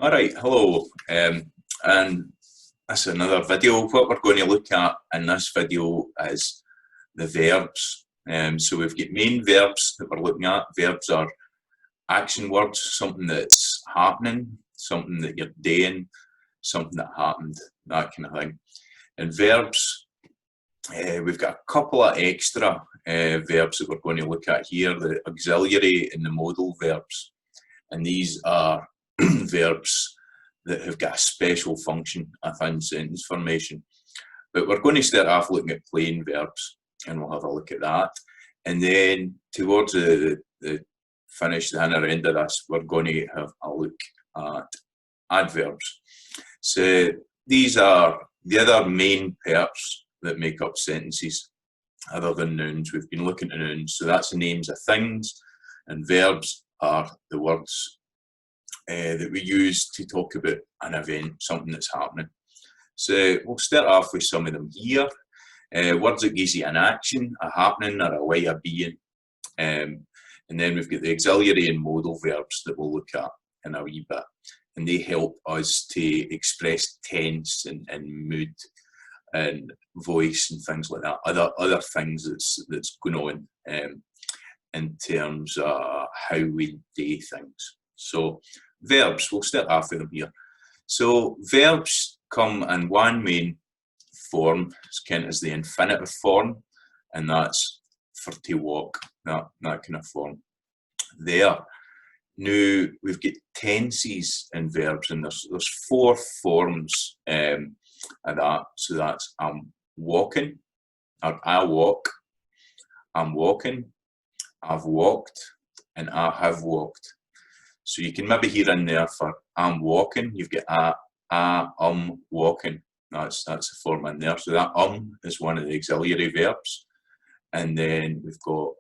Alright, hello, and that's another video. What we're going to look at in this video is the verbs. So we've got main verbs that we're looking at. Verbs are action words, something that's happening, something that you're doing, something that happened, that kind of thing. And verbs, we've got a couple of extra verbs that we're going to look at here, the auxiliary and the modal verbs. And these are verbs that have got a special function within sentence formation. But we're going to start off looking at plain verbs, and we'll have a look at that. And then towards the finish, the inner end of this, we're going to have a look at adverbs. So these are the other main parts that make up sentences, other than nouns. We've been looking at nouns, so that's the names of things, and verbs are the words that we use to talk about an event, something that's happening. So we'll start off with some of them here. Words that gives you an action, a happening, or a way of being. And then we've got the auxiliary and modal verbs that we'll look at in a wee bit. And they help us to express tense and mood and voice and things like that. Other things that's going on in terms of how we do things. So verbs, we'll start off with them here. So verbs come in one main form, it's kind of as the infinitive form, and that's for to walk, that kind of form there. Now we've got tenses in verbs, and there's four forms of that. So that's I'm walking, or I walk, I'm walking, I've walked, and I have walked. So you can maybe hear in there for I'm walking, you've got walking. That's a form in there. So that is one of the auxiliary verbs. And then we've got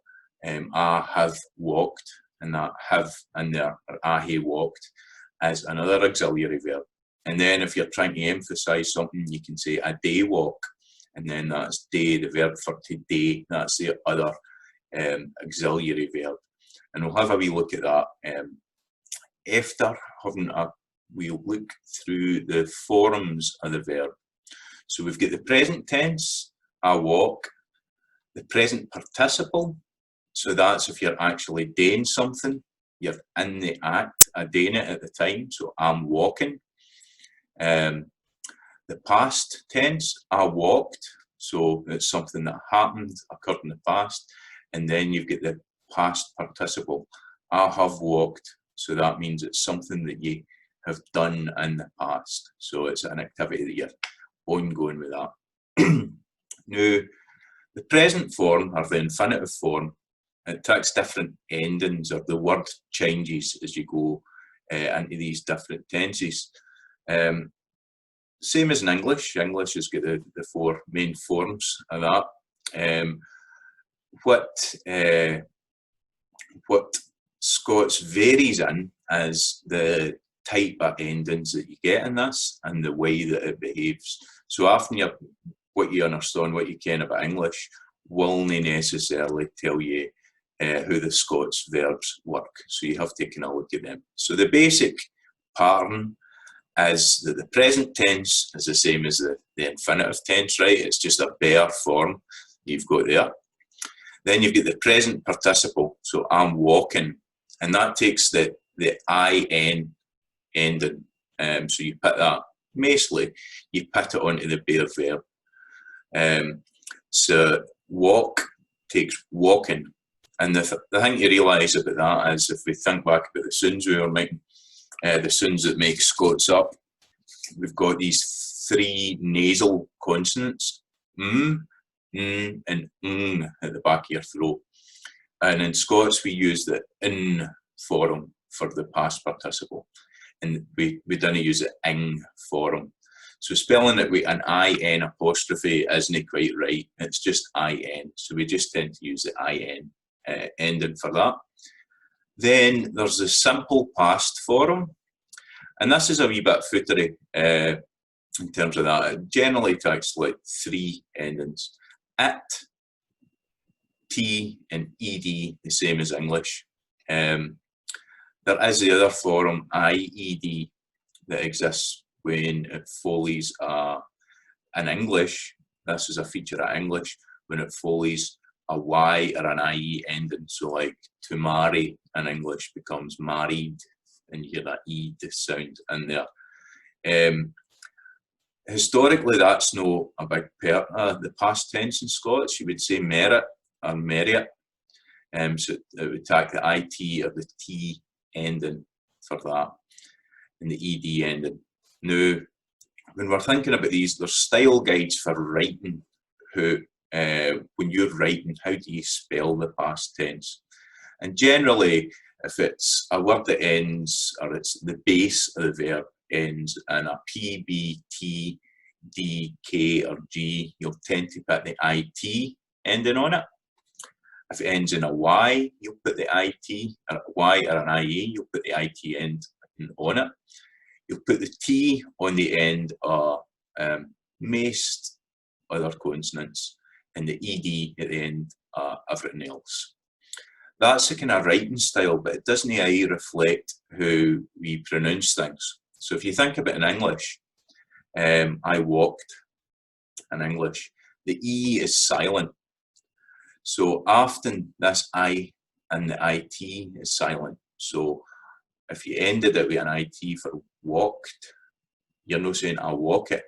I have walked, and that have in there, or I he walked, as another auxiliary verb. And then if you're trying to emphasise something, you can say a day walk, and then that's day, the verb for today, that's the other auxiliary verb. And we'll have a wee look at that after having a wee look through the forms of the verb. So we've got the present tense, I walk, the present participle, so that's if you're actually doing something, you're in the act of doing it at the time, so I'm walking. The past tense, I walked, so it's something that happened, occurred in the past, and then you've got the past participle, I have walked, so that means it's something that you have done in the past, so it's an activity that you're ongoing with that. Now, the present form, or the infinitive form, it takes different endings, or the word changes as you go into these different tenses. Same as in English. English has got the four main forms of that. What Scots varies in is the type of endings that you get in this and the way that it behaves. So often what you understand, what you can about English, will not necessarily tell you how the Scots verbs work. So you have to kind of look at them. So the basic pattern is that the present tense is the same as the infinitive tense, right? It's just a bare form you've got there. Then you've got the present participle, so I'm walking, and that takes the IN ending. So you put that, mostly, you put it onto the bare verb. So walk takes walking. And the thing you realise about that is, if we think back about the sounds we were making, the sounds that make Scots up, we've got these three nasal consonants, and at the back of your throat. And in Scots, we use the in form for the past participle, and we don't use the ing form. So spelling it with an IN apostrophe isn't quite right. It's just IN. So we just tend to use the IN ending for that. Then there's the simple past form, and this is a wee bit footery in terms of that. It generally takes like three endings. It, T, and ED, the same as English. There is the other form, IED, that exists when it follows in English. This is a feature of English when it follows a Y or an IE ending. So like to marry in English becomes married, and you hear that E sound in there. Historically, that's no a big part of the past tense in Scots. You would say merit or merit. So it would take the IT or the T ending for that, and the ED ending. Now, when we're thinking about these, there's style guides for writing. When you're writing, how do you spell the past tense? And generally, if it's a word that ends, or it's the base of the verb ends in a P, B, T, D, K, or G, you'll tend to put the IT ending on it. If it ends in a Y, you'll put the IT, or a Y or an IE, you'll put the IT end on it. You'll put the T on the end of most other consonants, and the ED at the end of everything else. That's the kind of writing style, but it doesn't really reflect how we pronounce things. So if you think about in English, I walked in English, the E is silent. So often this I and the IT is silent. So if you ended it with an IT for walked, you're not saying I walk it,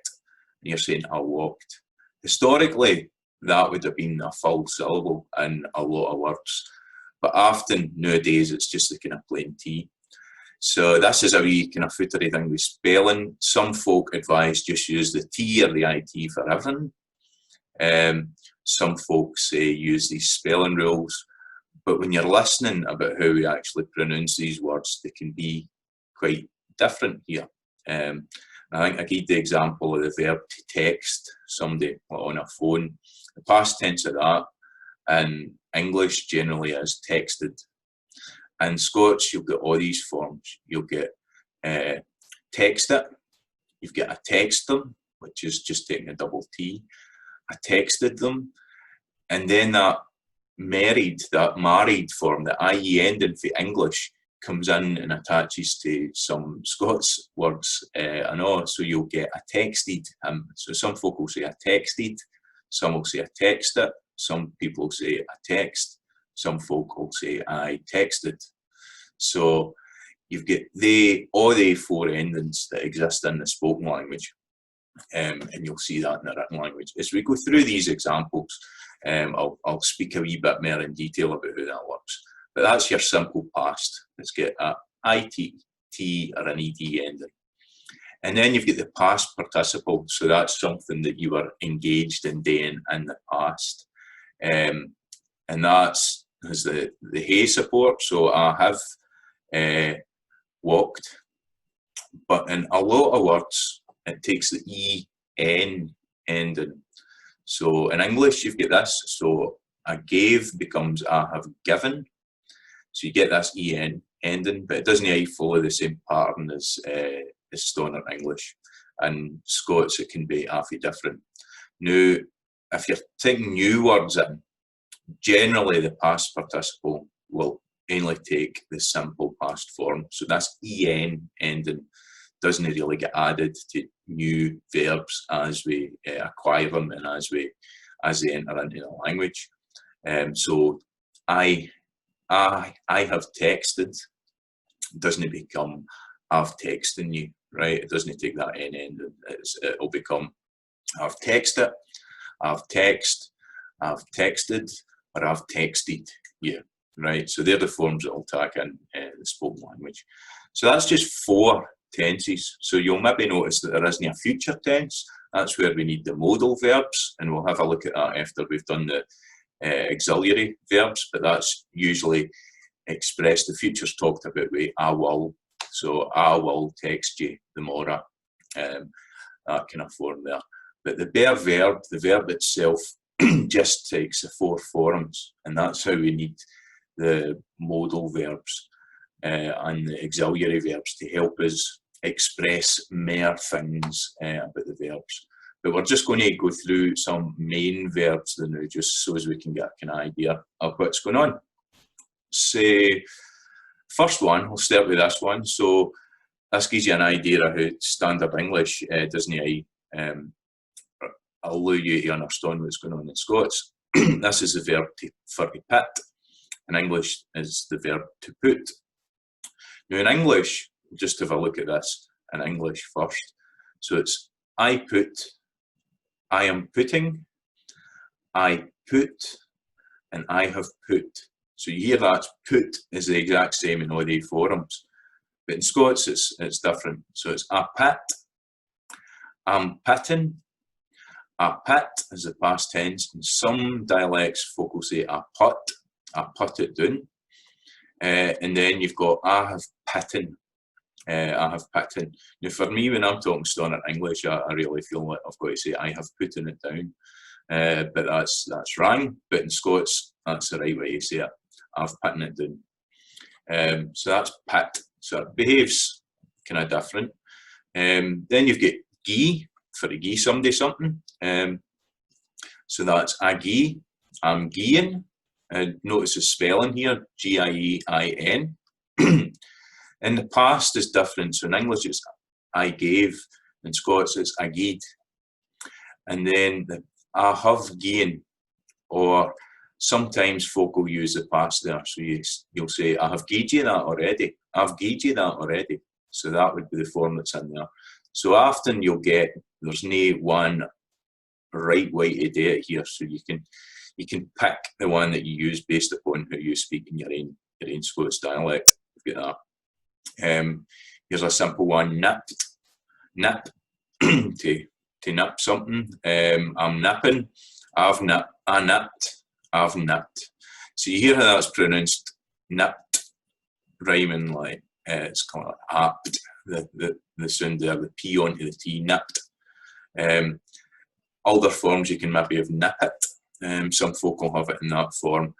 you're saying I walked. Historically, that would have been a full syllable in a lot of words. But often nowadays it's just the kind of plain T. So this is a wee kind of footery thing with spelling. Some folk advise just use the T or the IT for everything. Some folks say use these spelling rules. But when you're listening about how we actually pronounce these words, they can be quite different here. I think I gave the example of the verb to text somebody on a phone. The past tense of that in English generally is texted. In Scots, you'll get all these forms. You'll get text it. You've got a text them, which is just taking a double T. I texted them. And then that married form, the IE ending for English, comes in and attaches to some Scots words and all. So you'll get a texted. So some folk will say I texted. Some will say I texted. Some people say a text. Some folk will say I texted. So you've got all the four endings that exist in the spoken language, and you'll see that in the written language. As we go through these examples, I'll speak a wee bit more in detail about how that works. But that's your simple past. Let's get a IT, T, or an ED ending. And then you've got the past participle. So that's something that you were engaged in doing in the past. And that's has the hey support. So I have walked. But in a lot of words, it takes the EN ending. So in English, you've got this. So I gave becomes I have given. So you get this EN ending, but it doesn't really follow the same pattern as standard English. And Scots, it can be halfway different. Now, if you're taking new words in, generally the past participle will only take the simple past form. So that's EN ending doesn't really get added to new verbs as we acquire them and as they enter into the language. So I have texted doesn't become I've texted you, right? It doesn't take that N end. It'll become I've texted, I've texted, or I've texted you, right? So they're the forms that will take in the spoken language. So that's just 4 tenses. So you'll maybe notice that there isn't a future tense. That's where we need the modal verbs, and we'll have a look at that after we've done the auxiliary verbs, but that's usually expressed, the future's talked about with I will. So I will text you tomorrow, that kind of form there. But the bare verb, the verb itself, just takes the 4 forms, and that's how we need the modal verbs and the auxiliary verbs to help us express more things about the verbs. But we're just going to go through some main verbs now, just so as we can get a kind of idea of what's going on. Say, first one, we'll start with this one. So this gives you an idea of how standard English doesn't allow you to understand what's going on in Scots. This is the verb for to put. In English is the verb to put. Now in English, just have a look at this in English first. So it's I put, I am putting, I put, and I have put. So you hear that put is the exact same in all the forms. But in Scots it's different. So it's I put, I'm pitting, I put is the past tense. In some dialects, folk will say I put it down. And then you've got I have pitting. I have pitting. Now for me, when I'm talking standard English, I really feel like I've got to say I have putting it down. But that's wrong. But in Scots, that's the right way to say it. I've putting it down. So that's pit. So it behaves kind of different. Then you've got gie, for to gie somebody something. So that's I gie, I'm gieing. Notice the spelling here, G-I-E-I-N. In the past is different. So in English it's I gave. In Scots it's I gied. And then the I have gien, or sometimes folk will use the past there. So you'll say I have gied you that already. I've gied you that already. So that would be the form that's in there. So often you'll get, there's no one right way to do it here. So you can pick the one that you use based upon how you speak in your own Scots dialect. You've got that. Here's a simple one: nipped, nip, to nip something. I'm nipping, I've nipped, I nipped, I've nipped. So you hear how that's pronounced, nipped, rhyming like it's kind of like apt. The sound there, the P onto the T, nipped. Other forms you can maybe have nip it. Some folk will have it in that form.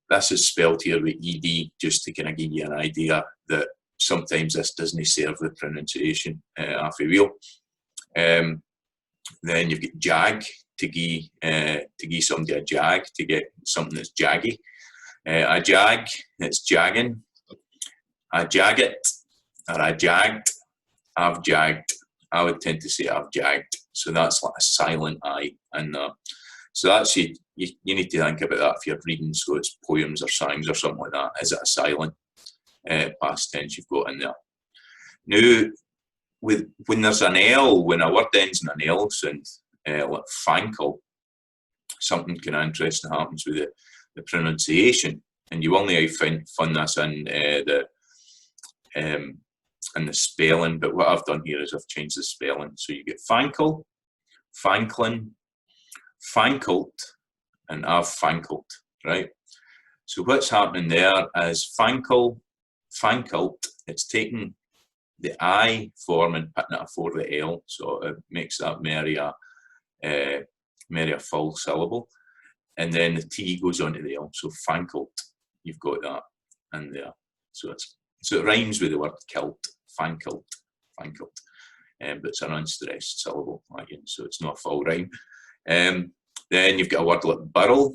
This is spelled here with ED, just to kind of give you an idea that sometimes this doesn't serve the pronunciation half a wheel. Then you've got jag, to give somebody a jag, to get something that's jaggy. A jag, it's jagging. I jag it, or I jagged, I've jagged. I would tend to say I've jagged. So that's like a silent I in there. So that's you need to think about that if you're reading Scots poems or songs or something like that. Is it a silent past tense you've got in there? Now, when there's an L, when a word ends in an L sound, like fankle, something kind of interesting happens with the pronunciation, and you only find this in the spelling. But what I've done here is I've changed the spelling. So you get fankle, fanklin, fankelt, and I've fankled, right? So what's happening there is fankle, fankelt, it's taking the I form and putting it before the L, so it makes that merry a full syllable, and then the T goes onto the L, so fankelt, you've got that in there. So it rhymes with the word kilt, fankelt, fankelt, but it's an unstressed syllable again, so it's not a full rhyme. Then you've got a word like burrel,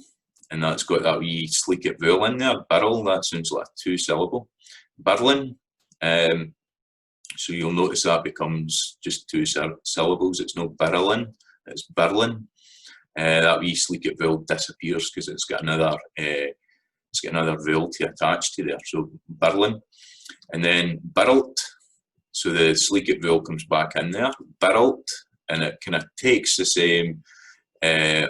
and that's got that wee sleekit vowel in there. Burrel, that sounds like a 2 syllable. Burlin, so you'll notice that becomes just 2 syllables. It's not burrelin, it's burlin. That wee sleekit vowel disappears because it's got another vowel to attach to there. So burlin, and then burrelt. So the sleekit vowel comes back in there. Burrelt, and it kind of takes the same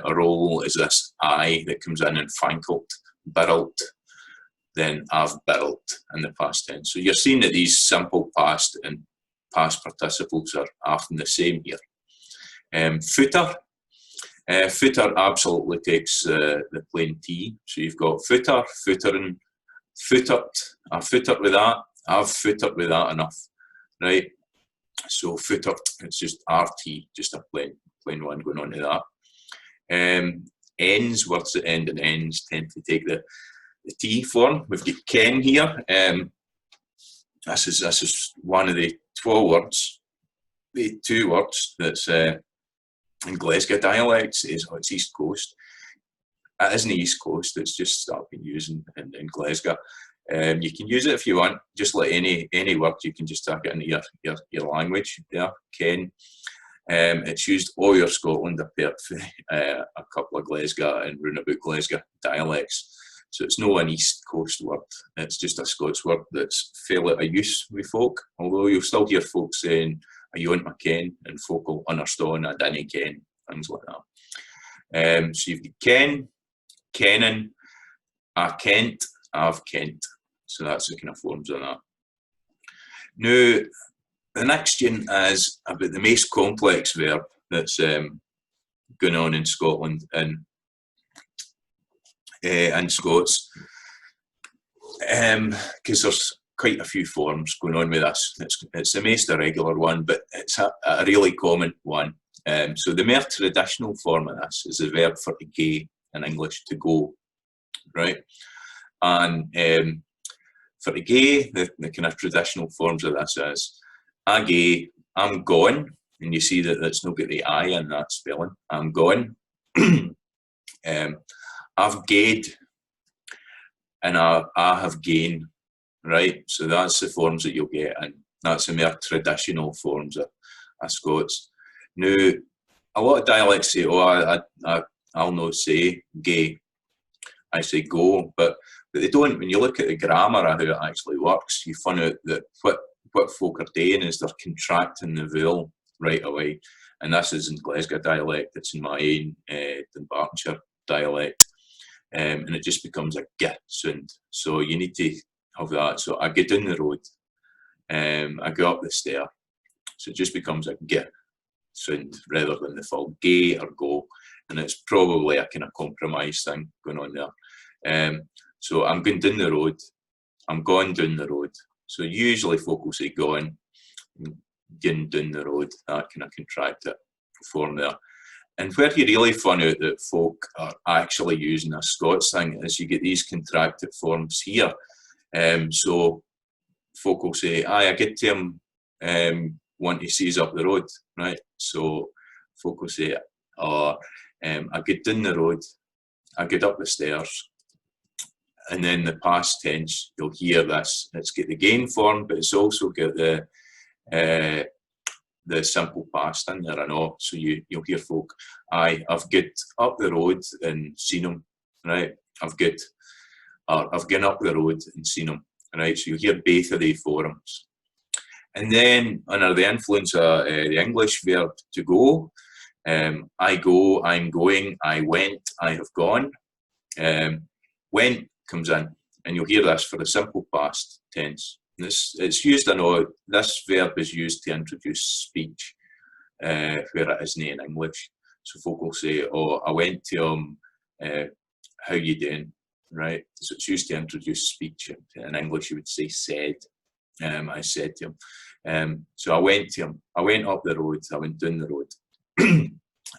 role as this I that comes in fankelt, burrelt. Then I've burrelt in the past tense. So you're seeing that these simple past and past participles are often the same here. Footer. Footer absolutely takes the plain T. So you've got footer, footering, footered. I footered with that. I've footered with that enough, right? So footered, it's just RT, just a plain one going on to that. Ends, words that end in ends tend to take the T form. We've got ken here. This is one of the 12 words, the 2 words that's in Glasgow dialects. It's East Coast. It isn't East Coast, it's just I've been using in Glasgow. You can use it if you want, just like any word, you can just tack it into your language there, ken. It's used all over Scotland, apart from a couple of Glasgow and roundabout Glasgow dialects. So it's no an East Coast word, it's just a Scots word that's fairly a use with folk, although you'll still hear folk saying, "Are you on my ken?" and folk will understand, "I dinna ken," things like that. So you've got ken, kenning, I kent, I've kent. So that's the kind of forms of that. Now, the next one is about the most complex verb that's going on in Scotland and Scots, because there's quite a few forms going on with this. It's the most irregular one, but it's a really common one. So the more traditional form of this is the verb for to gae in English, to go, right? And for to gae, the kind of traditional forms of this is I gae, I'm gone, and you see that it's not got the I in that spelling. I'm gone. I've gaed, and I have gain, right? So that's the forms that you'll get, and that's the more traditional forms of Scots. Now, a lot of dialects say, "Oh, I'll not say gae, I say go," but they don't. When you look at the grammar of how it actually works, you find out that what folk are doing is they're contracting the vowel right away, and this isn't Glasgow dialect, it's in my own Dunbartonshire dialect, and it just becomes a g sound. So you need to have that. So I get down the road, I go up the stair, so it just becomes a g sound rather than the full gae or go, and it's probably a kind of compromise thing going on there. So I'm going down the road, I'm going down the road. So usually folk will say going down the road, that kind of contracted form there. And where you really find out that folk are actually using a Scots thing is you get these contracted forms here. So folk will say, "Aye, I get to him want to see us up the road," right? So folk will say, "Oh, I get down the road, I get up the stairs." And then the past tense, you'll hear this. It's got the gain form, but it's also got the simple past in there, I know. So you'll hear folk, "Aye, I've got up the road and seen him," right? I've gone up the road and seen him, right? So you'll hear both of the forms. And then under the influence of the English verb to go, I go, I'm going, I went, I have gone. Went comes in, and you'll hear this for the simple past tense. It's used, I know, this verb is used to introduce speech where it isn't in English. So folk will say, "Oh, I went to him, how you doing?" Right? So it's used to introduce speech. In English you would say said. I said to him. So I went to him, I went up the road, I went down the road.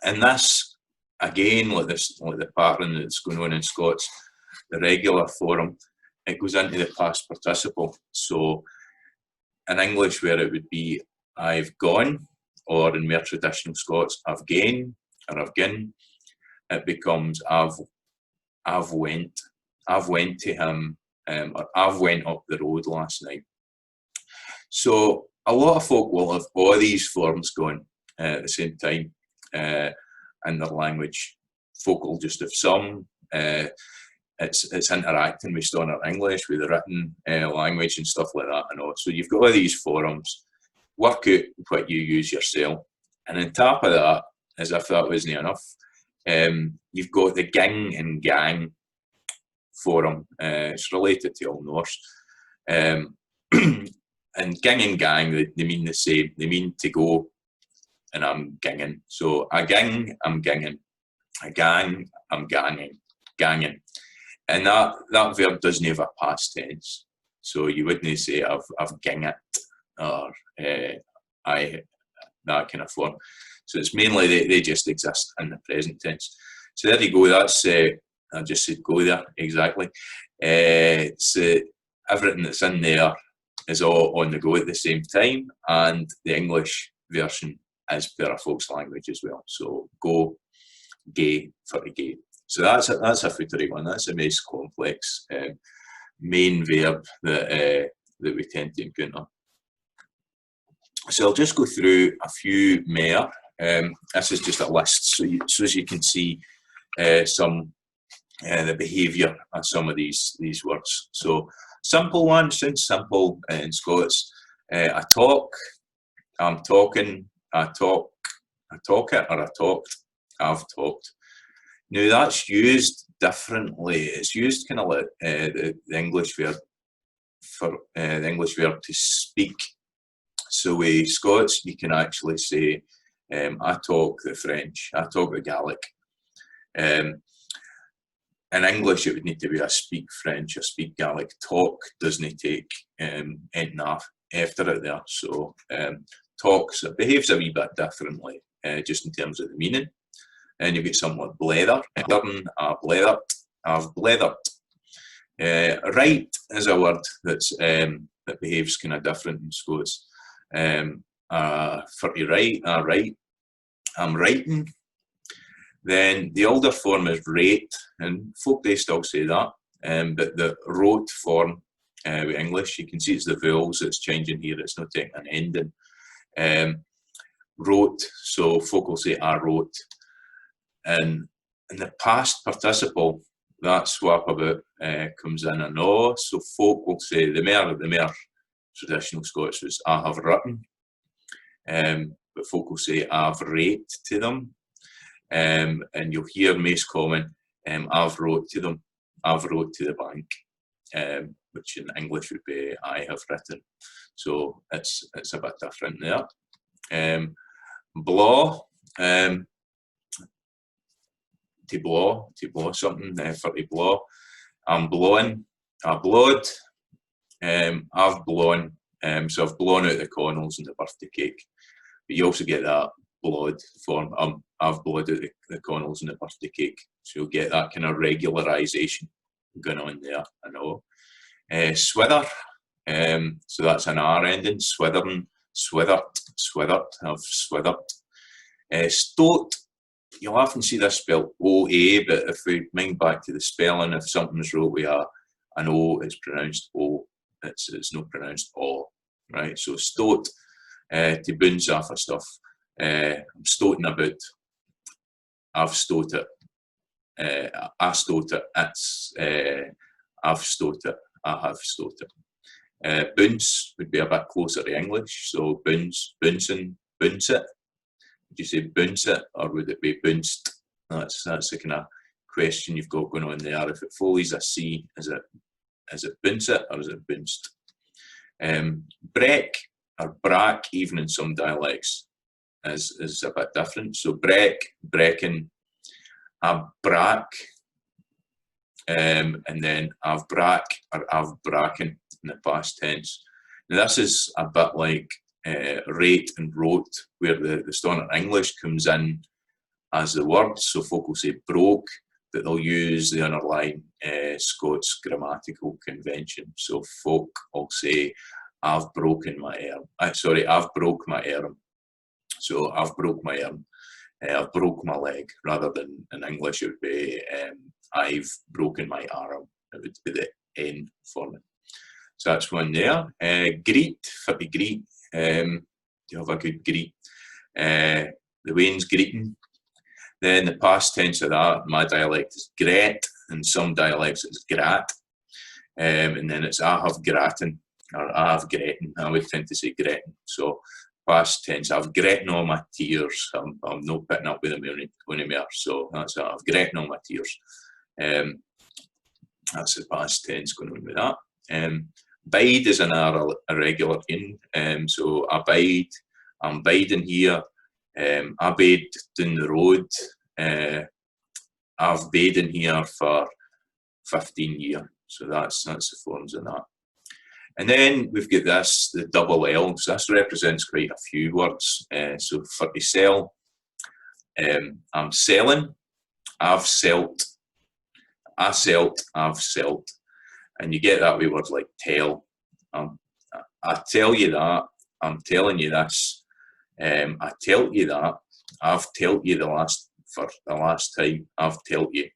And this, again, like the pattern that's going on in Scots, the regular form, it goes into the past participle. So in English, where it would be I've gone, or in more traditional Scots, I've gane or I've gin, it becomes I've went to him, or I've went up the road last night. So a lot of folk will have all these forms going at the same time in their language. Folk will just have some. It's interacting with standard English, with the written language and stuff like that. So you've got all these forms. Work out what you use yourself. And on top of that, as if that wasn't enough, you've got the ging and gang form. It's related to Old Norse. And ging and gang, they mean the same. They mean to go, and I'm ginging. So I ging, I'm ginging. I gang, I'm ganging. And that verb doesn't have a past tense. So you wouldn't say I've ging it, or that kind of form. So it's mainly they just exist in the present tense. So there you go. That's I just said go there exactly. It's everything that's in there is all on the go at the same time, and the English version is per a folk's language as well. So go, gae for a gae. So that's a footery one. That's the most complex main verb that we tend to encounter. So I'll just go through a few more. This is just a list, so as you can see some the behaviour of some of these words. So simple one, sounds simple in Scots. I talk, I'm talking, I talk, I talk it, or I talked, I've talked. Now that's used differently. It's used kind of like the English verb for the English verb to speak. So with Scots, you can actually say, I talk the French, I talk the Gaelic. In English, it would need to be I speak French, I speak Gaelic. Talk doesn't take anything after it there. So talks, it behaves a wee bit differently, just in terms of the meaning. And you get something like blether, I blethered, I've blethered. Write is a word that's that behaves kind of different in Scots. For to write, I write, I'm writing. Then the older form is rate, and folk they still say that. But the wrote form with English, you can see it's the vowels that's changing here. It's not taking an ending. Wrote, so folk will say I wrote. And in the past participle, that swap about comes in an O. So folk will say the more traditional Scots is I have written. But folk will say I've wrate to them. And you'll hear most common, I've wrote to them, I've wrote to the bank, which in English would be I have written. So it's a bit different there. Blaw, to blow something, for to blow. I'm blowing, I blowed, I've blown, so I've blown out the cornels in the birthday cake. But you also get that blowed form, I've blowed out the cornels in the birthday cake. So you'll get that kind of regularisation going on there, I know. Swither, so that's an R ending, swithering, swithered, swithered, I've swithered. Stoat, you'll often see this spelled O-A, but if we mind back to the spelling, if something's wrote with an O, it's pronounced O, it's not pronounced O, right? So stoat, to bounce off of stuff. I'm stoating about, I've stoat it, I stoat it, I've stoat it, I have stoat it. Bounce would be a bit closer to English, so bounce, bouncing, bounce it. Would you say bounce it, or would it be bounced? That's the kind of question you've got going on there. If it follows a C, is it bounce it, or is it bounced? Breck or brack, even in some dialects, is a bit different. So breck, brecken, I've brack, and then I've brack or I've bracken in the past tense. Now this is a bit like rate and wrote, where the standard English comes in as the word. So folk will say broke, but they'll use the underlying Scots grammatical convention. So folk will say, I've broken my arm. Sorry, I've broke my arm. So I've broke my arm. I've broke my leg, rather than in English it would be I've broken my arm. It would be the N form. So that's one there. Greet, for to greet. You have a good greet. The Wayne's greeting. Then the past tense of that, my dialect is gret, and some dialects it's grat. And then it's I have gratin, or I have gretin. I would tend to say gretin. So past tense, I've gretin all my tears. I'm not putting up with them anymore. So that's I've gretin all my tears. That's the past tense going on with that. Bide is another irregular in. So I bide, I'm biding here. I bade down the road. I've bade in here for 15 years. So that's the forms of that. And then we've got this, the double L. So this represents quite a few words. So for to sell, I'm selling, I've selt, I selt, I've selt. And you get that with words like tell. I tell you that, I'm telling you this. I tell you that, I've told you the last time, I've told you.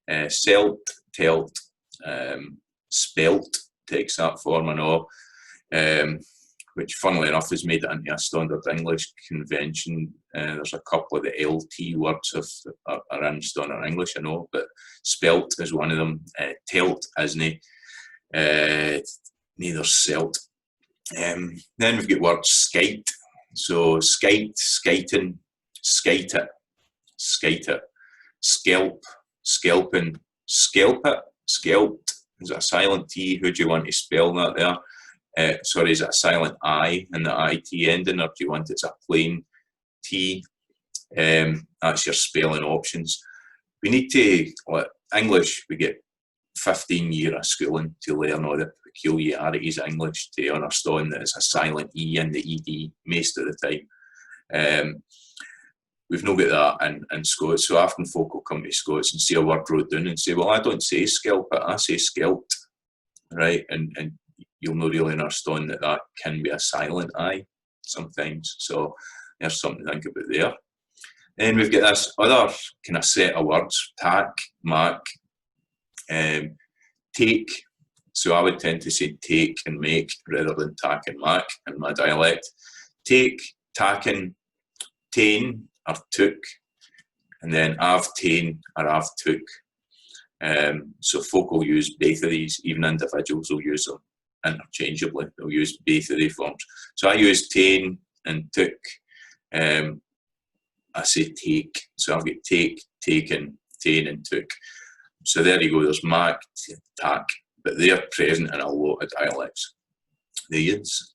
Selt, telt, spelt takes that form, I know, which funnily enough has made it into a standard English convention. There's a couple of the LT words are in standard English, I know, but spelt is one of them. Telt, isn't it? Neither selt. Then we've got words skite. So skite, skiting, skite it, skate it. Skelp, skelping, skelp it, skelped. Is it a silent T? Who do you want to spell that there? Sorry, is it a silent I in the IT ending, or do you want it as a plain T? That's your spelling options. We need to, English, we get 15 years of schooling to learn all the peculiarities of English, to understand that it's a silent E in the ED most of the time. We've not got that in Scots, so often folk will come to Scots and see a word wrote down and say, well, I don't say scalp it, I say scalped, right? And you'll not really understand that that can be a silent I sometimes, so there's something to think about there. Then we've got this other kind of set of words, tack, mac, take, so I would tend to say take and make rather than tack and mac in my dialect. Take, tacking, tain, or took, and then I've ta'en or I've took. So folk will use both of these, even individuals will use them interchangeably. They'll use both of the forms. So I use ta'en and took. I say take. So I've got take, taken, ta'en, and took. So there you go, there's mac, tack, but they're present in a lot of dialects. They use.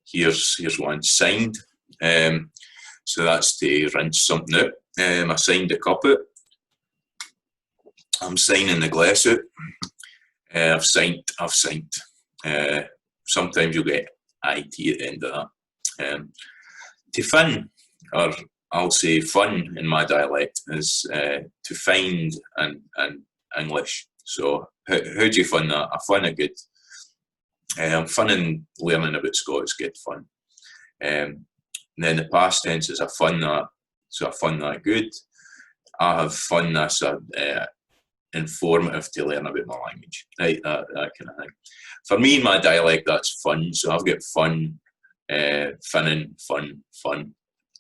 Here's one, signed. So that's to rinse something out. I signed the cup out. I'm signing the glass out. I've signed. Sometimes you'll get IT at the end of that. To fin, or I'll say fun in my dialect, is to find in English. So how do you fun that? I find it good. I'm funning learning about Scots, good fun. And then the past tense is I fun that, so I fun that good. I have fun this informative to learn about my language, right? That kind of thing. For me, in my dialect, that's fun. So I've got fun, finning, fun.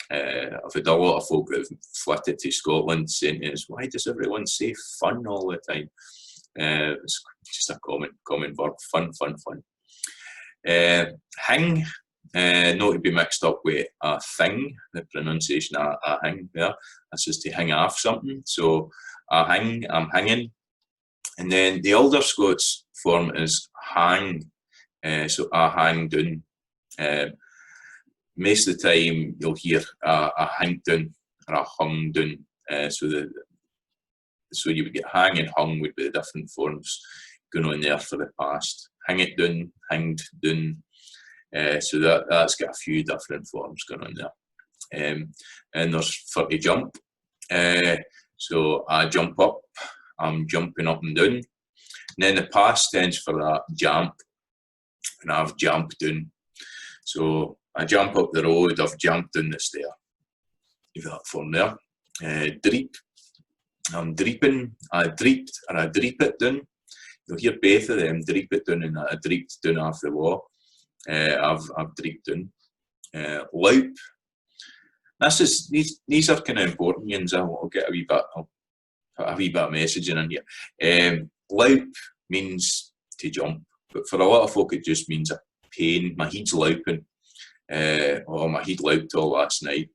I've had a lot of folk that have flitted to Scotland saying to us, why does everyone say fun all the time? It's just a common verb, fun. Hing. Not to be mixed up with a thing, the pronunciation a hing there. This is to hang off something. So a hing, I'm hanging. And then the older Scots form is hang. So a hang down. Most of the time you'll hear a hang down or a hung down. So you would get hang and hung would be the different forms going on there for the past. Hang it down, hanged down. So that's got a few different forms going on there. And there's for to jump. So I jump up, I'm jumping up and down. And then the past tense for that, jump, and I've jumped down. So I jump up the road, I've jumped down the stair. You've got that form there. Dreep, I'm dreeping, I dreeped, or I dreep it down. You'll hear both of them, dreep it down and I dreeped down off the wall. I've dreeped down. Loup. These are kind of important ones. I'll get I'll put a wee bit of messaging in here. Loup means to jump, but for a lot of folk it just means a pain. My head's louping. My head louped all last night.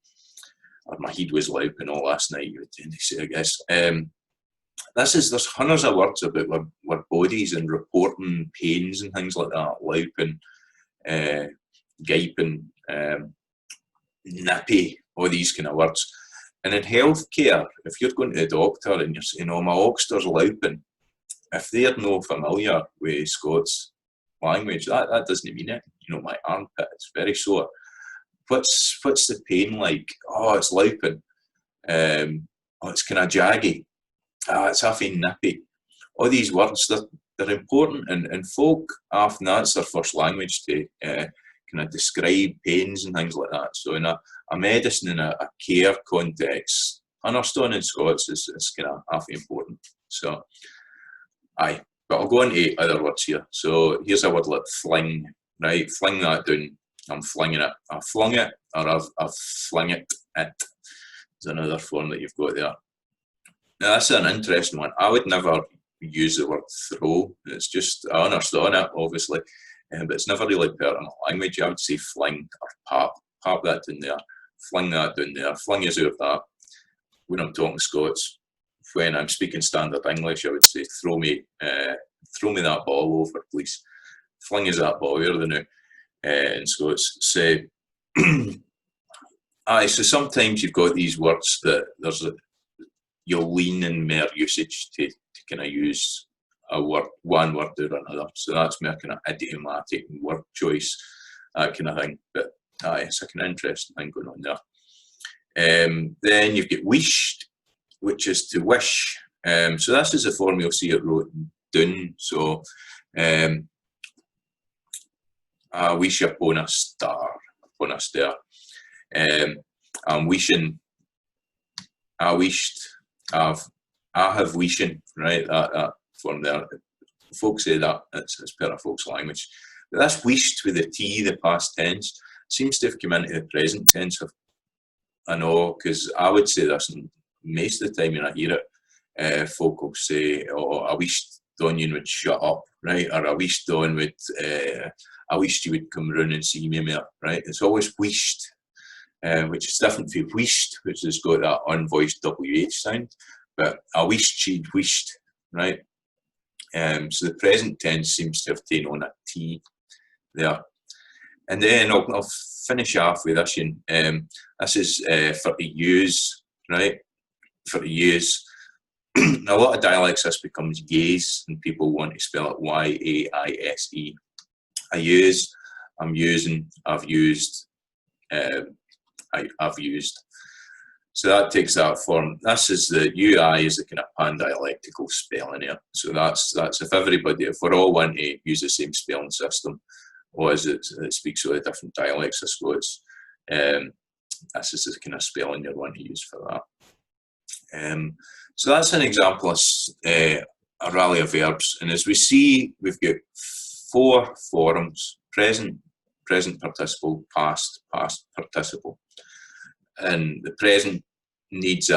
Or my head was louping all last night, you would tend to say, I guess. There's hundreds of words about our bodies and reporting pains and things like that. Louping, gaping, nippy, all these kind of words. And in healthcare, if you're going to the doctor and you're saying, oh, my oxter's louping, if they're not familiar with Scots language, that doesn't mean it. You know, my armpit, it's very sore. What's the pain like? Oh, it's louping. Oh, it's kind of jaggy. It's halfy nippy. All these words, they're important, and folk often that's their first language to kind of describe pains and things like that. So in a medicine, in a care context, understanding Scots is kind of half important. So, aye. But I'll go into other words here. So here's a word like fling, right? Fling that down. I'm flinging it. I flung it, or I've flung it. It is another form that you've got there. Now that's an interesting one. I would never use the word throw. It's just, I understand it, obviously, but it's never really part of my language. I would say fling or pop that down there, fling that down there, fling us out of that. When I'm talking Scots, when I'm speaking standard English, I would say throw me that ball over, please. Fling us that ball over the now in Scots. Say, aye. So sometimes you've got these words that you'll lean in more usage to kind of use one word or another. So that's more kind of idiomatic word choice, that kind of thing. But aye, it's a kind of interesting thing going on there. Then you've got wished, which is to wish. So this is the form you'll see it wrote down. So I wish upon a star, upon a star. I'm wishing, I wished, I have wishing, right? That form there. Folks say that, it's part of folks' language. But that's wished with the T, the past tense, seems to have come into the present tense. I know, because I would say this most of the time when I hear it, folk will say, oh, I wish Donnion would shut up, right? Or I wish Don would, I wished you would come round and see me more, right? It's always wished, which is different from wished, which has got that unvoiced WH sound. But I wished she'd wished, right? So the present tense seems to have taken on a T there. And then I'll finish off with this one. This is for to use, right? For to use. In a lot of dialects, this becomes yaise, and people want to spell it Y-A-I-S-E. I use, I'm using, I've used, I've used. So that takes that form. This is the UI is the kind of pan-dialectical spelling here. So that's if everybody, if we're all want to use the same spelling system, or as it speaks all the different dialects of Scots, this is the kind of spelling you want to use for that. So that's an example of a rally of verbs. And as we see, we've got 4 forms: present, present participle, past, past participle. And the present needs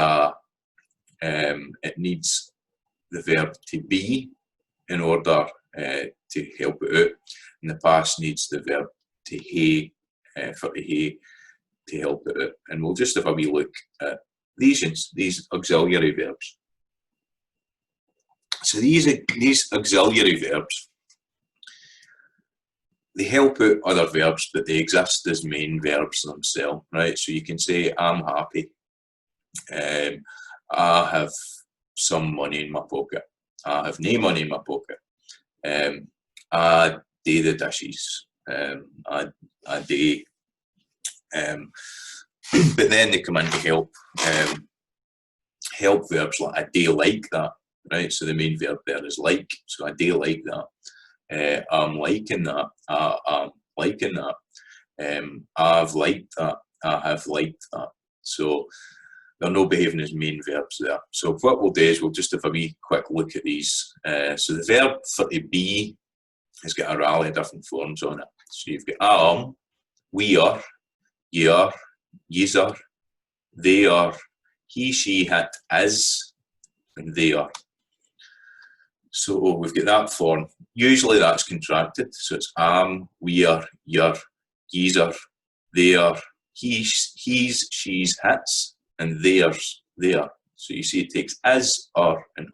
it needs the verb to be in order to help it out, and the past needs the verb to hae for to hae to help it out. And we'll just have a wee look at these auxiliary verbs. So these auxiliary verbs, they help out other verbs, but they exist as main verbs themselves, right? So you can say, I'm happy. I have some money in my pocket. I have no money in my pocket. I do the dishes. I do. But then they come in to help. Help verbs like I do like that, right? So the main verb there is like. So I do like that. I'm liking that. I'm liking that. I've liked that. I have liked that. So they're not behaving as main verbs there. So what we'll do is we'll just have a wee quick look at these. So the verb for to be has got a rally of different forms on it. So you've got we are, ye are, yous are, they are, he, she, it, is, and they are. So we've got that form. Usually that's contracted. So it's we are, you're, yous are, they are, he's, she's, its, and theirs, they are. So you see it takes is, are, and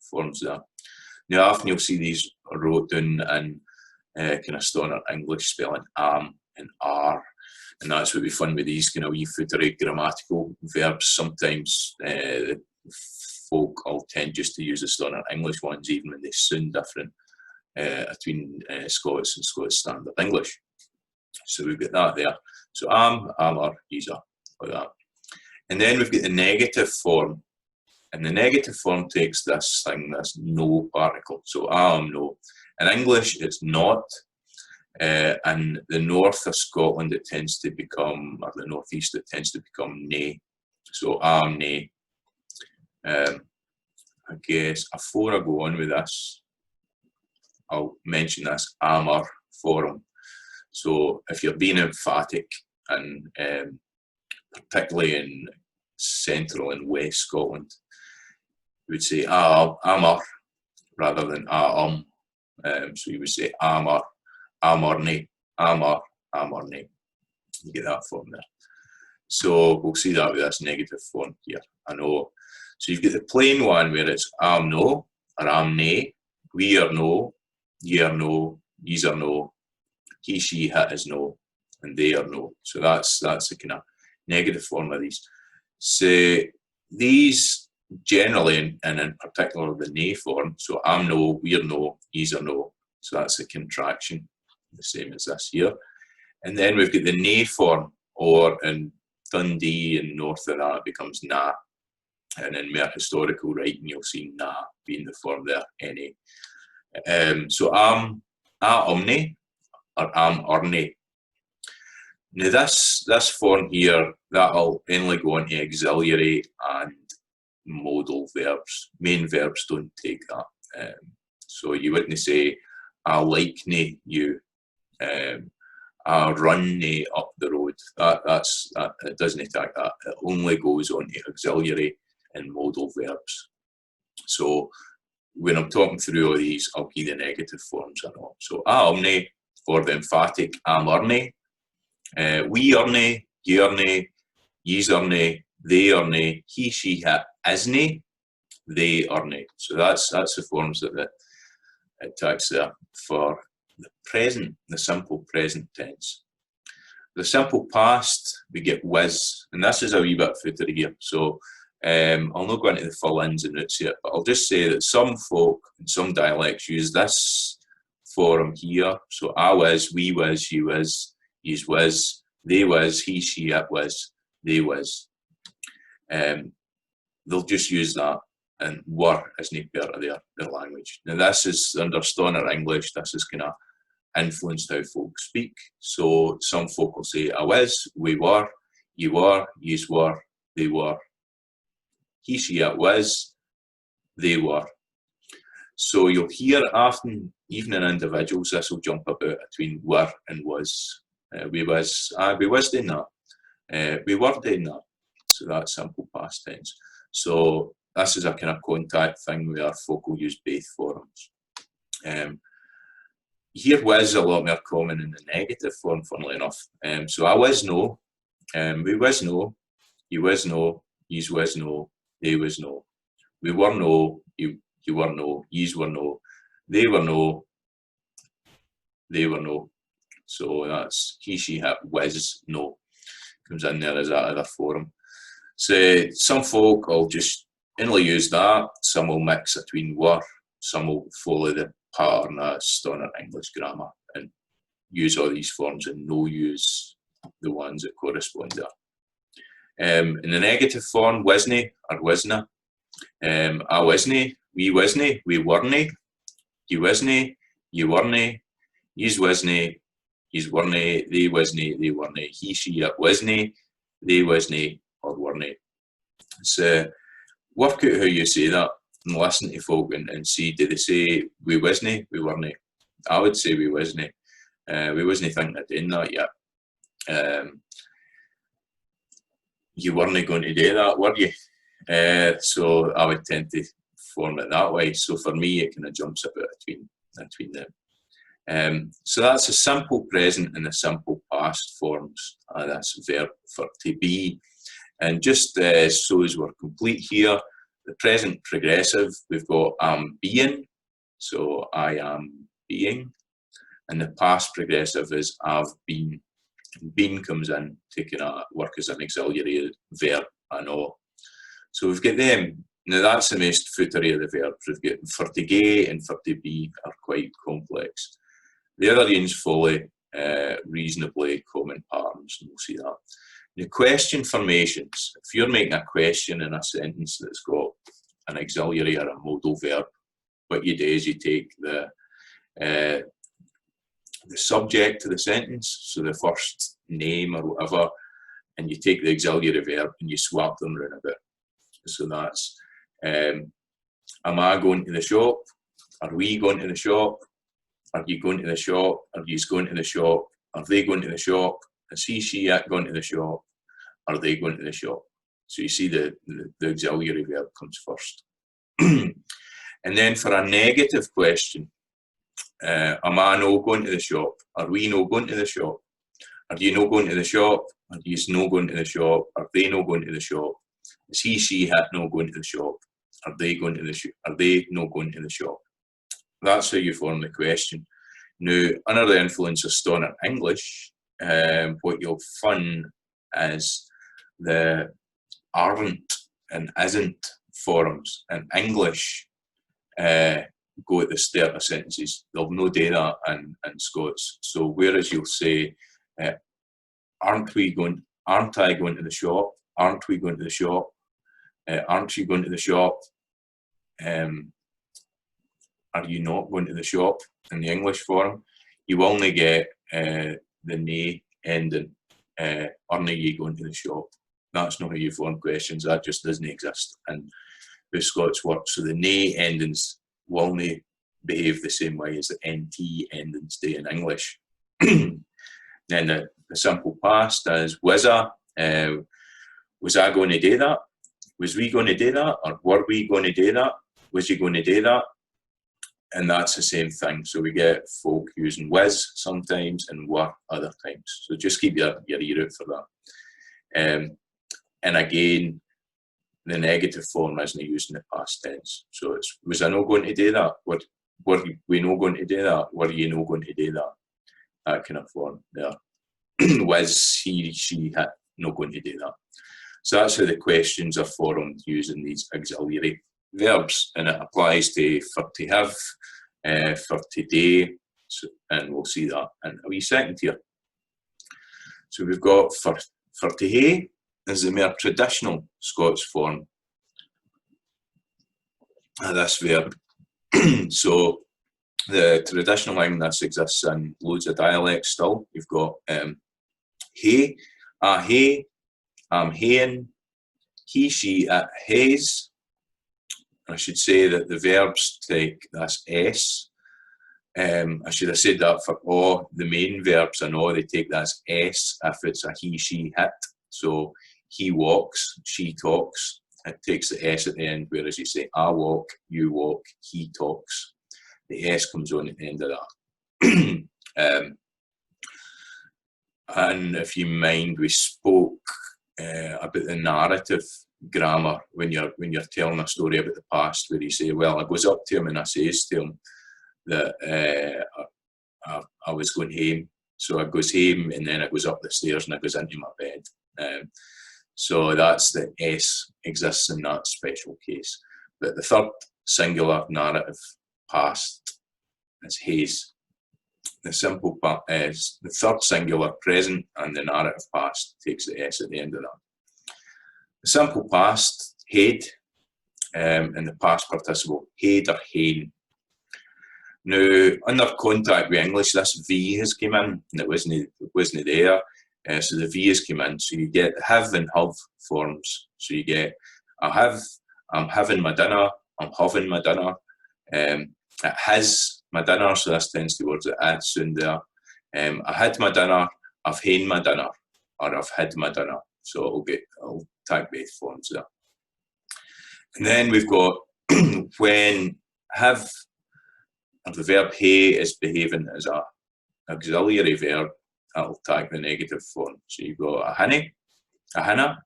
forms there. Now often you'll see these wrote down in kind of standard English spelling, and are. And that's what we fun with these kind of wee footery grammatical verbs. Sometimes folk will tend just to use the standard English ones, even when they sound different between Scots and Scots Standard English. So we've got that there. So are, yous are, like that. And then we've got the negative form. And the negative form takes this thing, this no particle. So am, no. In English, it's not. In the north of Scotland, it tends to become, or the northeast, it tends to become nay. So am, nay. I guess before I go on with this, I'll mention this amar form. So if you're being emphatic, and particularly in central and west Scotland, you would say amar rather than so you would say amar, amarne, amar, amarne. You get that form there. So we'll see that with this negative form here. I know. So you've got the plain one where it's am no or am nay, we are no, ye are no, yous are no, he, she, it is no, and they are no. So that's the kind of negative form of these. So these generally, and in particular the nay form, so am no, we are no, yous are no. So that's a contraction, the same as this here. And then we've got the nay form, or in Dundee and north of that, it becomes na. And in more historical writing, you'll see na being the form there, na. So am a omne, or am orne. Now this form here, that'll only go into auxiliary and modal verbs. Main verbs don't take that. So you wouldn't say I like ne you, I run ne up the road. It doesn't take that. It only goes on to auxiliary and modal verbs. So when I'm talking through all these, I'll give the negative forms and all. So a omne for the emphatic am orne, we orne, ye orne, yous orne, they orne, he, she, it is ne, they orne. So that's the forms that it takes there for the present, the simple present tense. The simple past, we get was, and this is a wee bit footer here. So I'll not go into the full ins and outs here, but I'll just say that some folk in some dialects use this form here. So I was, we was, you was, yous was, they was, he, she, it was, they was. They'll just use that, and were isn't part of their language. Now this is under Stoner English, this is kind of influenced how folk speak. So some folk will say I was, we were, you were, yous were, they were. He, she, it was, they were. So you'll hear often, even in individuals, this will jump about between were and was. We was doing that. We were doing that. So that's simple past tense. So this is a kind of contact thing where folk will use both forms. Here was a lot more common in the negative form, funnily enough. So I was no, we was no, you was no, yous was no, they was no. We were no, you were no, yous were no, they were no, they were no. So that's he, she, it was no. Comes in there as that other form. So some folk will just only use that, some will mix between were, some will follow the pattern of Stoner English grammar and use all these forms and no use the ones that correspond there. In the negative form, wasna or wasna, I wasna, we wasna, we werena, you wasna, you werena, yous wasna, yous werena, they wasna, they werena, he, she, it wasna, they wasna, or werena. So work out how you say that and listen to folk and see, do they say we wasna, we werena? I would say we wasna. We wasn't thinking of doing that yet. You weren't going to do that, were you? So I would tend to form it that way. So for me, it kind of jumps about between them. So that's a simple present and a simple past forms. That's verb for to be. And just so as we're complete here, the present progressive, we've got am being. So I am being. And the past progressive is I've been. Been comes in, taking a work as an auxiliary verb, I know. So we've got them. Now that's the most footery of the verbs. We've got for to go and for to be are quite complex. The other ones follow reasonably common patterns, and we'll see that. The question formations, if you're making a question in a sentence that's got an auxiliary or a modal verb, what you do is you take the subject to the sentence, so the first name or whatever, and you take the auxiliary verb and you swap them around a bit. So that's, am I going to the shop? Are we going to the shop? Are you going to the shop? Are you going to the shop? Are they going to the shop? Is he, she, it going to the shop? Are they going to the shop? So you see the auxiliary verb comes first. And then for a negative question, am I no going to the shop? Are we no going to the shop? Are you no going to the shop? Are you no going to the shop? Are they no going to the shop? Is he, she, it no going to the shop? Are they going to the shop? Are they no going to the shop? That's how you form the question. Now, under the influence of standard English, what you'll find is the aren't and isn't forms in English go at the start of sentences. They'll no do that in Scots. So whereas you'll say, aren't I going to the shop? Aren't we going to the shop? Aren't you going to the shop? Are you not going to the shop? In the English form, you only get the nay ending. Aren't you going to the shop? That's not how you form questions. That just doesn't exist in the Scots work. So the nay endings will only behave the same way as the NT endings do in English. Then the simple past is was I going to do that? Was we going to do that? Or were we going to do that? Was you going to do that? And that's the same thing. So we get folk using was sometimes and were other times. So just keep your ear out for that. And again, the negative form isn't using the past tense. So it's, was I not going to do that? Were we not going to do that? Were you not going to do that? That kind of form there. Was he, she, it not going to do that? So that's how the questions are formed using these auxiliary verbs, and it applies to for to have, for today, so, and we'll see that in a wee second here. So we've got for to hae is the more traditional Scots form of this verb. So the traditional line this exists in loads of dialects still. You've got hae, a hae, I'm haying, he, she, it haes. I should say that the verbs take this S. I should have said that for all the main verbs. I know they take this S if it's a he, she, it. So he walks, she talks. It takes the S at the end, whereas you say I walk, you walk, he talks. The S comes on at the end of that. And if you mind, we spoke about the narrative grammar when you're telling a story about the past, where you say, well, I goes up to him and I says to him that I was going home. So I goes home and then I goes up the stairs and I goes into my bed. So that's the S exists in that special case. But the third singular narrative past is haes. The simple part is the third singular present, and the narrative past takes the S at the end of that. The simple past, haed, and the past participle, haed or hain. Now, under contact with English, this V has come in, and it wasn't there. So the V has come in. So you get have and have forms. So you get I have, I'm having my dinner, I'm having my dinner. It has my dinner, so this tends towards the at sound there. I had my dinner, I've had my dinner, or I've had my dinner. So I'll tag both forms there. And then we've got when have, or the verb hae is behaving as a auxiliary verb, I'll tag the negative form. So you've got a hinny, a hinna,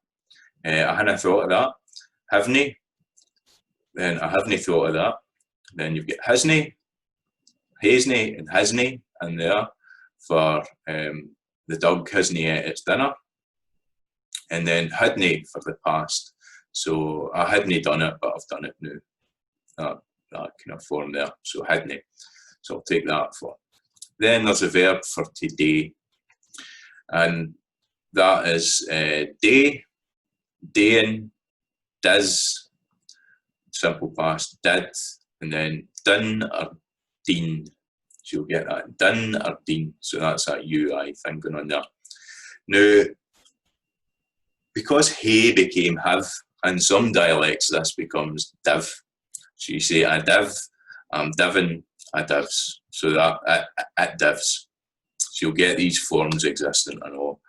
I hadn't thought of that. Haven't, then I haven't thought of that. Then you've got hasn't, hasn't, and hasn't in there for the dog hasn't ate its dinner. And then hadn't for the past. So I hadn't done it, but I've done it now. That kind of form there. So hadn't. So I'll take that for. Then there's a verb for today. And that is day, dayin, does, simple past, did, and then done or deen. So you'll get that, done or deen. So that's that UI thing going on there. Now, because hae became have, in some dialects this becomes div. So you say I div, I'm divin, a divs. So that at divs. So you'll get these forms existing, I know,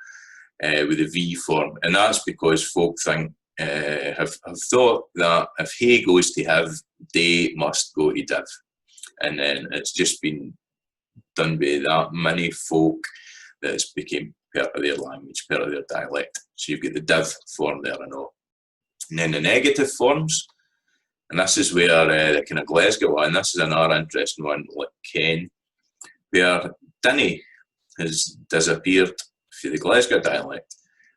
with a V form, and that's because folk think have thought that if he goes to have, they must go to div, and then it's just been done by that many folk that it's became part of their language, part of their dialect. So you've got the div form there, I know. And then the negative forms, and this is where the kind of Glasgow one, this is another interesting one, like Ken, where dinny has disappeared for the Glasgow dialect.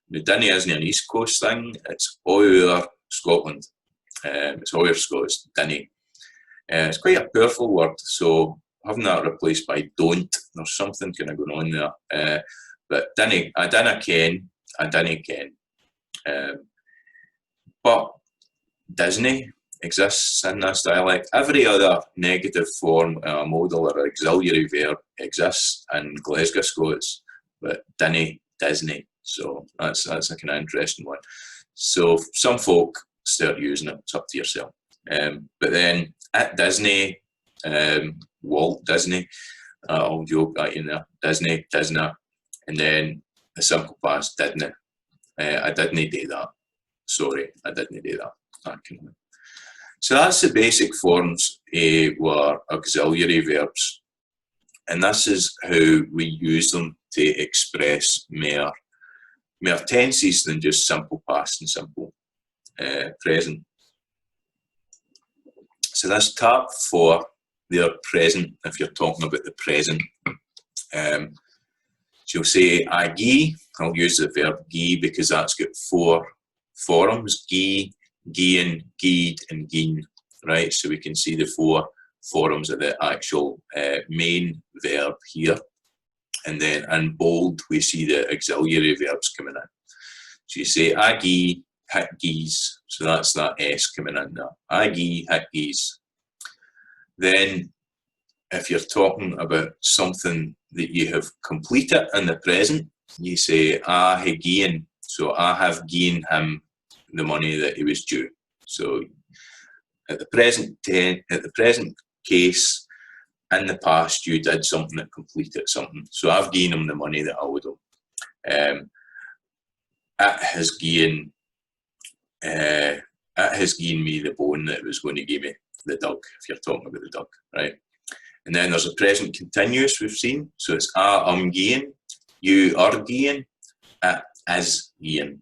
Now, dinny isn't an East Coast thing, it's all over Scotland. It's all over Scots, dinny. It's quite a powerful word, so having that replaced by don't, there's something kind of going on there. But dinny, I dinna ken, I dinna ken. But Disney exists in this dialect. Every other negative form, modal or auxiliary verb exists in Glasgow Scots, but dinna, Disney. So that's a kind of interesting one. So some folk start using it, it's up to yourself. But then at Disney, Walt Disney, I'll joke that in there, Disney, Disney, and then the simple past, didn't. I didn't do that. Sorry, I didn't do that. That kind of thing. So that's the basic forms were auxiliary verbs. And this is how we use them to express more tenses than just simple past and simple present. So this tab for their present, if you're talking about the present. So you'll say I gie, I'll use the verb gie because that's got 4 forms, gie, gien, gied and gien, right? So we can see the 4 forms of the actual main verb here. And then in bold, we see the auxiliary verbs coming in. So you say I gie, hit gies, so that's that S coming in there. I gie, hit gies. Then if you're talking about something that you have completed in the present, you say I ha gien, so I have given him the money that he was due. So at the present case, in the past you did something that completed something. So I've given him the money that I owed him. It has given me the bone that it was going to give me, the dog, if you're talking about the dog, right? And then there's a present continuous we've seen. So it's given, you are given, it is given.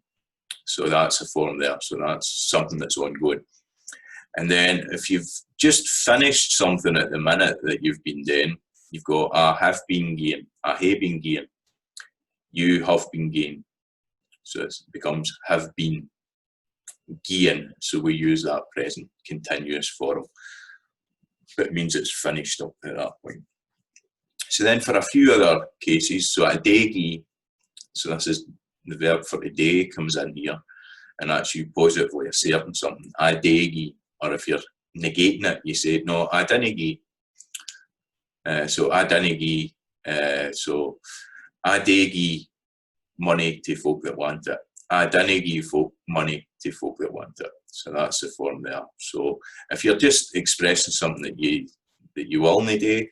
So that's a form there. So that's something that's ongoing. And then if you've just finished something at the minute that you've been doing, you've got I have been given, I have been given, you have been given. So it becomes have been given. So we use that present continuous form. But it means it's finished up at that point. So then for a few other cases, so a day, so this is the verb for today comes in here, and that's you positively asserting something. I day, or if you're negating it, you say no, I didn't gie. So I didn't gie. So I day gie money to folk that want it. I didn't gie folk money to folk that want it. So that's the form there. So if you're just expressing something that you will need to,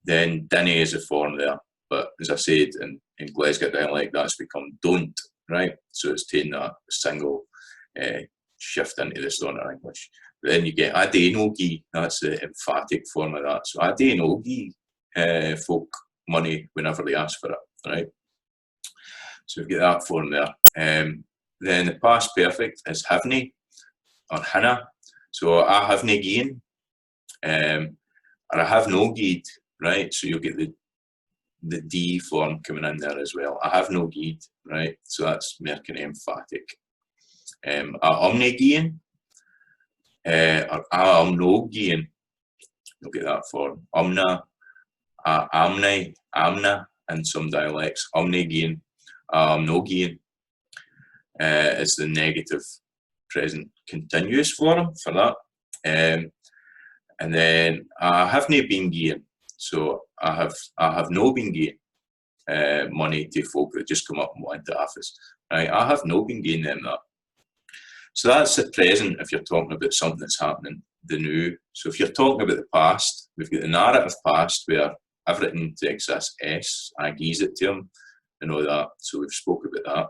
then dinny is a form there. But as I said, in Glasgow dialect, that's become don't, right? So it's taking that single shift into the standard English. But then you get I do no gie, that's the emphatic form of that. So I do no gie folk money whenever they ask for it, right? So we get that form there. Then the past perfect is haveny or hinna. So I have nae gi'en, or I have no gied, right? So you'll get the D form coming in there as well. I have no gied, right? So that's more kind of emphatic. I nae gi'en, or I am no gi'en. You'll get that form. Amna, amna, amna in some dialects. Nae gi'en, no gi'en. Is the negative present continuous form for that. And then I have nae been gi'en. So I have no been gi'en money to folk that just come up and want the office. Right? I have no been gi'en them that. So that's the present if you're talking about something that's happening, the new. So if you're talking about the past, we've got the narrative past where everything takes this S, I gies it to him, and all that. So we've spoke about that.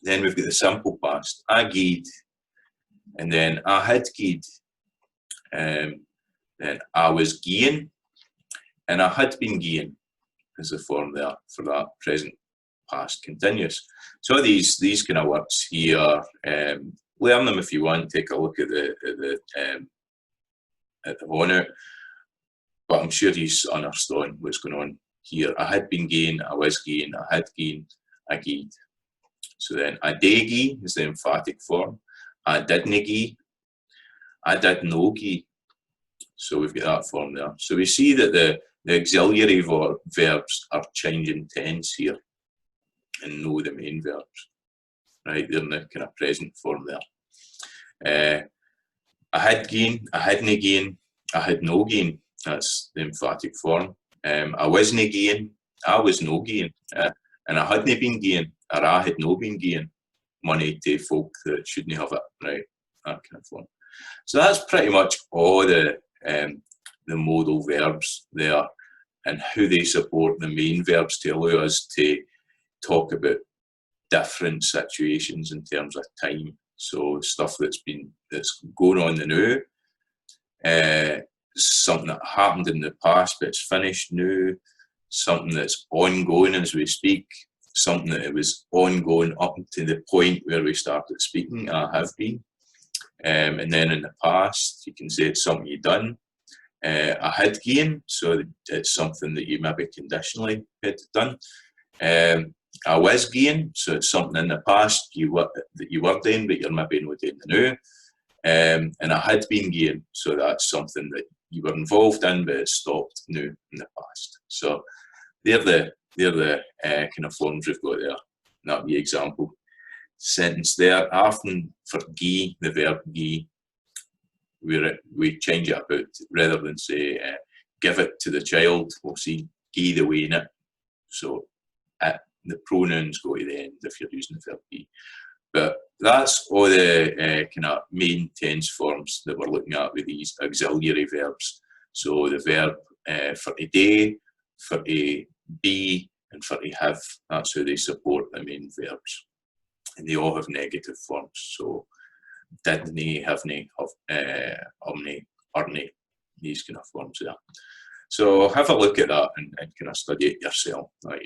Then we've got the simple past, I gied, and then I had gied, then I was gieing, and I had been gieing is the form there for that present past continuous. So these kind of words here, learn them if you want. Take a look at the bonnet, but I'm sure you understand what's going on here. I had been gieing, I was gieing, I had gieing, I gied. So then I did gie is the emphatic form. I didn't gie, I did no gie. So we've got that form there. So we see that the auxiliary verbs are changing tense here, and no the main verbs. Right, they're in the kind of present form there. I had gien, I hadn't gien, I had no gien. That's the emphatic form. I wasn't gien, I was no gien. And I hadn't been gien, or I had no been gien money to folk that shouldn't have it. Right, that kind of form. So that's pretty much all the modal verbs there, and how they support the main verbs to allow us to talk about different situations in terms of time. So stuff that's going on now, something that happened in the past but it's finished now, something that's ongoing as we speak, something that it was ongoing up to the point where we started speaking, I have been. And then in the past, you can say it's something you've done. I had gien, so it's something that you maybe conditionally had done. I was gien, so it's something in the past that you were doing, but you're maybe not doing now. And I had been gien, so that's something that you were involved in, but it stopped now in the past. So they're the kind of forms we've got there. That'll be example sentence there. Often for gie, the verb gie, we change it about, rather than say give it to the child, we'll see gie the way in it. So the pronouns go to the end if you're using the verb gie. But that's all the kind of main tense forms that we're looking at with these auxiliary verbs. So the verb for to do, for to be, and for to have, that's how they support the main verbs. And they all have negative forms. So didn't, haven't, omni, urny, these kind of forms there. So have a look at that and kind of study it yourself. Right.